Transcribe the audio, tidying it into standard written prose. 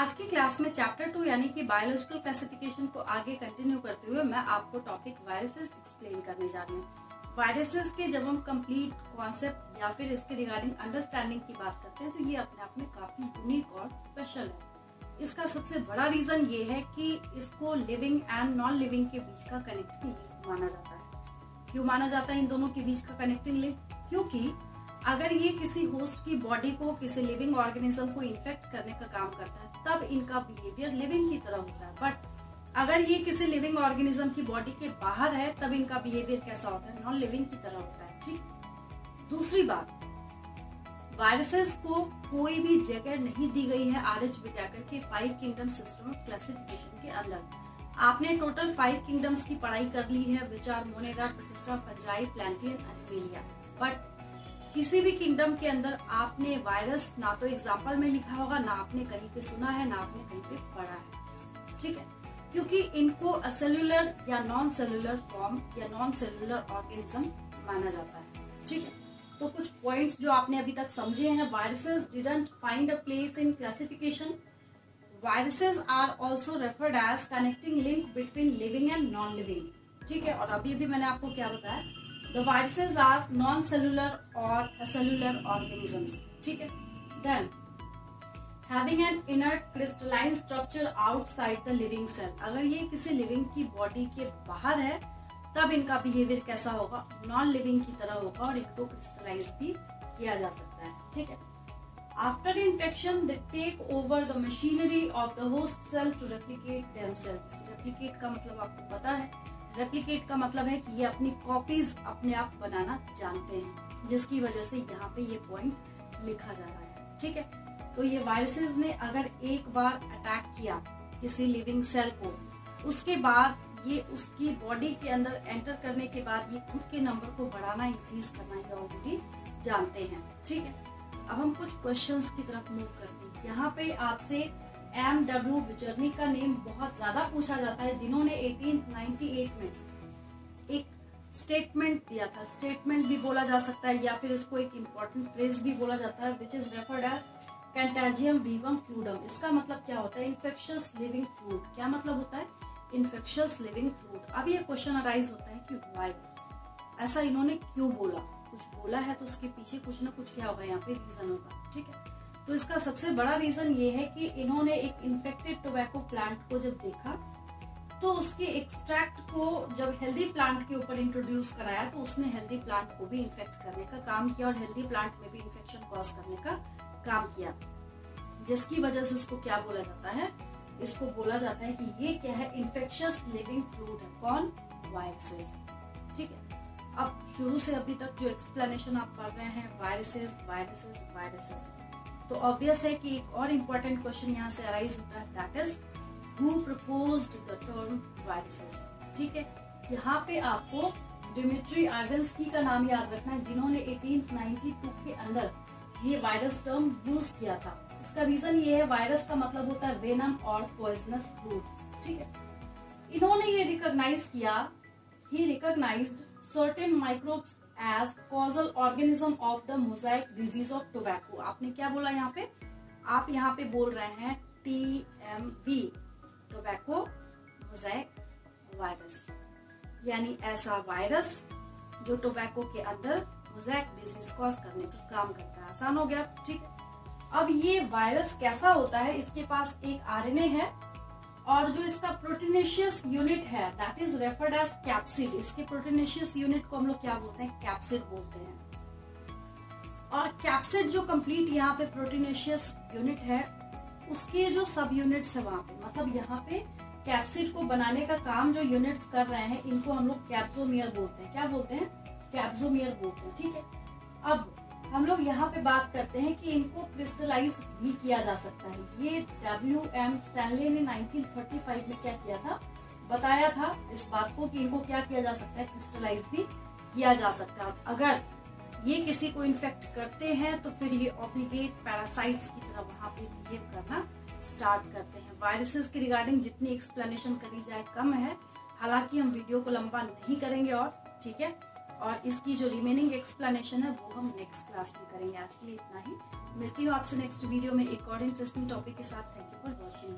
आज की क्लास में चैप्टर 2 यानी कि बायोलॉजिकल क्लासिफिकेशन को आगे कंटिन्यू करते हुए मैं आपको टॉपिक वायरसेस एक्सप्लेन करने जा रही हूँ। वायरसेस के जब हम कंप्लीट कॉन्सेप्ट या फिर इसके रिगार्डिंग अंडरस्टैंडिंग की बात करते हैं तो ये अपने आप में काफी यूनिक और स्पेशल है। इसका सबसे बड़ा रीजन ये है कि इसको लिविंग एंड नॉन लिविंग के बीच का कनेक्टिंग लिंक माना जाता है। क्यों माना जाता है इन दोनों के बीच का कनेक्टिंग लिंक? क्योंकि अगर ये किसी होस्ट की बॉडी को, किसी लिविंग ऑर्गेनिज्म को इन्फेक्ट करने का काम करता है तब इनका बिहेवियर लिविंग की तरह होता है, बट अगर ये किसी लिविंग ऑर्गेनिज्म की बॉडी के बाहर है तब इनका बिहेवियर कैसा होता है? नॉन लिविंग की तरह होता है। ठीक। दूसरी बात, वायरसेस को कोई भी जगह नहीं दी गई है RH विटाकर के 5 किंगडम सिस्टम ऑफ क्लासिफिकेशन के अंदर। आपने टोटल 5 किंगडम्स की पढ़ाई कर ली है, which are monera, protista, fungi, plantae, animalia. But किसी भी किंगडम के अंदर आपने वायरस ना तो एग्जाम्पल में लिखा होगा, ना आपने कहीं पे सुना है, ना आपने कहीं पे पढ़ा है। ठीक है, क्योंकि इनको सेलुलर या नॉन सेलुलर फॉर्म या नॉन सेलुलर ऑर्गेनिज्म माना जाता है। ठीक है, तो कुछ पॉइंट्स जो आपने अभी तक समझे हैं। Viruses didn't find a place in classification. Viruses are also referred as connecting link between living and non living. ठीक है, और अभी भी मैंने आपको क्या बताया, The viruses are non-cellular or acellular organisms. ठीक है, then having an inert crystalline structure outside the living cell. अगर ये किसी लिविंग की बॉडी के बाहर है तब इनका बिहेवियर कैसा होगा? नॉन लिविंग की तरह होगा और इनको क्रिस्टलाइज भी किया जा सकता है। ठीक है, after infection they take over the machinery of the host cell to replicate themselves. Replicate का मतलब आपको पता है, रेप्लिकेट का मतलब है कि ये अपनी कॉपीज अपने आप बनाना जानते हैं, जिसकी वजह से यहाँ पे ये पॉइंट लिखा जा रहा है। ठीक है, तो ये वायरसेस ने अगर एक बार अटैक किया किसी लिविंग सेल को, उसके बाद ये उसकी बॉडी के अंदर एंटर करने के बाद ये खुद के नंबर को बढ़ाना, इंक्रीज करना ये ऑलरेडी जानते हैं। ठीक है, अब हम कुछ क्वेश्चंस की तरफ मूव करते हैं। यहाँ पे आपसे MW विजर्नी का नेम बहुत ज्यादा पूछा जाता है, जिन्होंने 1898 में एक स्टेटमेंट दिया था। स्टेटमेंट भी बोला जा सकता है या फिर इसको एक इम्पोर्टेंट फ्रेज भी बोला जाता है, which is referred as contagium vivum fluidum. इसका मतलब क्या होता है? Infectious living fluid. क्या मतलब होता है? Infectious living fluid. अब ये क्वेश्चन अराइज होता है कि व्हाई, ऐसा इन्होंने क्यों बोला? कुछ बोला है तो उसके पीछे कुछ ना कुछ क्या होगा, यहाँ पे रीजन होगा। ठीक है, तो इसका सबसे बड़ा रीजन ये है कि इन्होंने एक इन्फेक्टेड टोबैको प्लांट को जब देखा तो उसके एक्सट्रैक्ट को जब हेल्दी प्लांट के ऊपर इंट्रोड्यूस कराया तो उसने हेल्दी प्लांट को भी इन्फेक्ट करने का काम किया और हेल्दी प्लांट में भी इन्फेक्शन कॉज करने का काम किया, जिसकी वजह से इसको क्या बोला जाता है? इसको बोला जाता है कि ये क्या है? इन्फेक्शियस लिविंग फ्लूड है। कौन? वायरसेस। ठीक है, अब शुरू से अभी तक जो एक्सप्लेनेशन आप पढ़ रहे हैं वायरसेस वायरसेस वायरसेस, तो ऑब्वियस है कि एक और इम्पोर्टेंट क्वेश्चन यहाँ से अराइज होता है, that is who proposed the term viruses. ठीक है, यहाँ पे आपको डिमिट्री इवांस्की का नाम याद रखना है, जिन्होंने 1892 के अंदर ये वायरस टर्म यूज किया था। इसका रीजन ये है, वायरस का मतलब होता है वेनम और पॉइजनस फ्रूट। ठीक है, इन्होंने ये रिकॉग्नाइज किया, he recognised certain microbes as causal organism of the mosaic disease of tobacco. आपने क्या बोला यहाँ पे? आप यहाँ पे बोल रहे हैं TMV, टोबैको मोजाइक वायरस, यानी ऐसा वायरस जो टोबैको के अंदर मोजाइक डिजीज कॉज करने का काम करता है। आसान हो गया। ठीक है, अब ये वायरस कैसा होता है? इसके पास एक RNA है और जो इसका प्रोटीनेशियस यूनिट है that is referred as capsid. इसके प्रोटीनेशियस यूनिट को हम लोग क्या बोलते हैं? कैप्सिड बोलते हैं। और कैप्सिड जो कंप्लीट यहाँ पे प्रोटीनेशियस यूनिट है, उसके जो सब यूनिट्स है वहां पे, मतलब यहाँ पे कैप्सिड को बनाने का काम जो यूनिट्स कर रहे हैं, इनको हम लोग कैप्सोमियर बोलते हैं। क्या बोलते हैं? कैप्सोमियर बोलते हैं। ठीक है, अब हम लोग यहाँ पे बात करते हैं कि इनको क्रिस्टलाइज भी किया जा सकता है। ये WM स्टैनले ने 1935 में क्या किया था? बताया था इस बात को कि इनको क्या किया जा सकता है? क्रिस्टलाइज भी किया जा सकता है। अगर ये किसी को इन्फेक्ट करते हैं तो फिर ये ऑब्लिगेट पैरासाइट्स की तरह वहां पे बिहेव करना स्टार्ट करते हैं। वायरसेस के रिगार्डिंग जितनी एक्सप्लेनेशन करी जाए कम है, हालांकि हम वीडियो को लंबा नहीं करेंगे और ठीक है, और इसकी जो रिमेनिंग एक्सप्लेनेशन है वो हम नेक्स्ट क्लास में करेंगे। आज के लिए इतना ही, मिलती हूँ आपसे नेक्स्ट वीडियो में एक और इंटरेस्टिंग टॉपिक के साथ। Thank you for watching.